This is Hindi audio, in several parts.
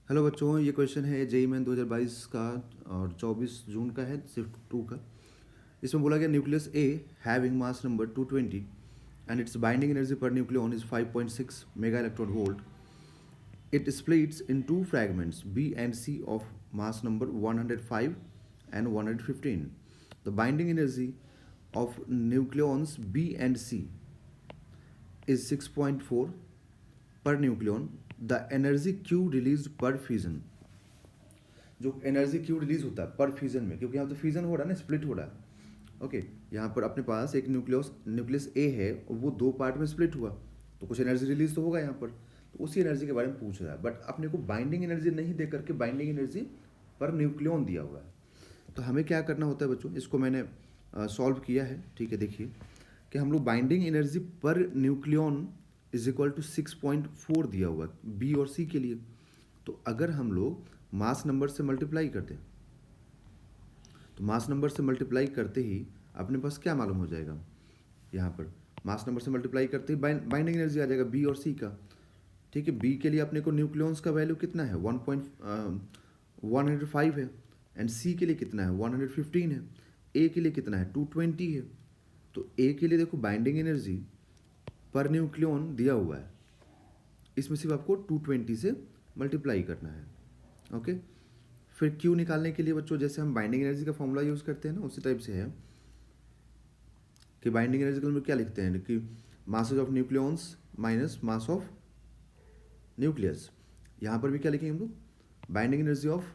हेलो बच्चों, ये क्वेश्चन है जेईई मेन 2022 का और 24 जून का है, शिफ्ट 2 का। इसमें बोला गया nucleus A having mass number 220 and it's binding energy पर nucleon is 5.6 mega electron volt. It splits in two fragments B and C of mass number 105 and 115. The binding energy of nucleons B and C is 6.4 per nucleon. The energy Q released per fission, जो एनर्जी क्यू रिलीज होता है पर फ्यूजन में, क्योंकि यहाँ तो फ्यूजन हो रहा है ना, स्प्लिट हो रहा है. ओके, यहाँ पर अपने पास एक न्यूक्लियस ए है और वो दो पार्ट में स्प्लिट हुआ, तो कुछ एनर्जी रिलीज तो होगा यहाँ पर. तो उसी एनर्जी के बारे में पूछ रहा है, बट अपने को बाइंडिंग एनर्जी नहीं दे करके बाइंडिंग एनर्जी पर न्यूक्लियन दिया हुआ है. तो हमें क्या करना होता है बच्चों, इसको मैंने सॉल्व किया है. ठीक है, देखिए कि हम लोग बाइंडिंग एनर्जी पर न्यूक्लियन इज इक्वल टू 6.4 दिया हुआ है बी और सी के लिए. तो अगर हम लोग मास नंबर से मल्टीप्लाई करते हैं, तो मास नंबर से मल्टीप्लाई करते ही अपने पास क्या मालूम हो जाएगा, यहाँ पर मास नंबर से मल्टीप्लाई करते ही बाइंडिंग एनर्जी आ जाएगा बी और सी का. ठीक है, बी के लिए अपने को न्यूक्लियंस का वैल्यू कितना है 1.105 है, एंड सी के लिए कितना है 115 है, ए के लिए कितना है 220 है. तो ए के लिए देखो बाइंडिंग एनर्जी पर न्यूक्लियन दिया हुआ है, इसमें सिर्फ आपको 220 से मल्टीप्लाई करना है. ओके, फिर क्यू निकालने के लिए बच्चों जैसे हम बाइंडिंग एनर्जी का फॉर्मूला यूज़ करते हैं ना, उसी टाइप से है कि बाइंडिंग एनर्जी को हम क्या लिखते हैं कि mass of nucleons minus mass of nucleus. यहाँ पर भी क्या लिखेंगे हम लोग, binding energy of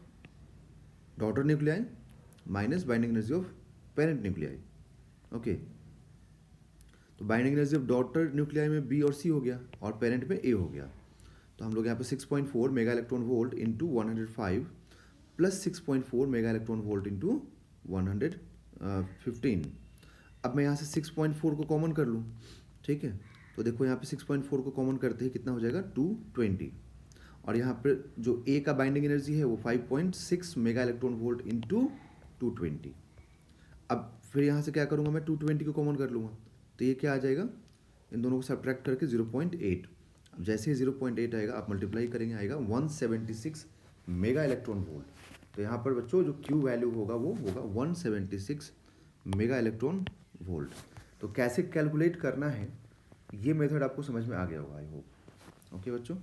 daughter nuclei minus binding energy of parent nuclei. Okay, तो binding energy of daughter nuclei में बी और सी हो गया और पेरेंट में ए हो गया. तो हम लोग यहाँ पे 6.4 mega electron volt into 105 plus 6.4 mega electron volt into 115. अब मैं यहाँ से 6.4 को कॉमन कर लूँ. ठीक है, तो देखो यहाँ पे 6.4 को कॉमन करते ही कितना हो जाएगा 220, और यहाँ पर जो ए का बाइंडिंग एनर्जी है वो 5.6 मेगा इलेक्ट्रॉन वोल्ट इंटू 220. अब फिर यहाँ से क्या करूँगा मैं, 220 को कॉमन कर लूँगा, तो ये क्या आ जाएगा, इन दोनों को सब्ट्रैक्ट करके 0.8. अब जैसे ही 0.8 आएगा आप मल्टीप्लाई करेंगे, आएगा 176 मेगा इलेक्ट्रॉन वोल्ट. तो यहाँ पर बच्चों जो क्यू वैल्यू होगा वो होगा 176 मेगा इलेक्ट्रॉन वोल्ट. तो कैसे कैलकुलेट करना है ये मेथड आपको समझ में आ गया होगा, आई होप. ओके बच्चों.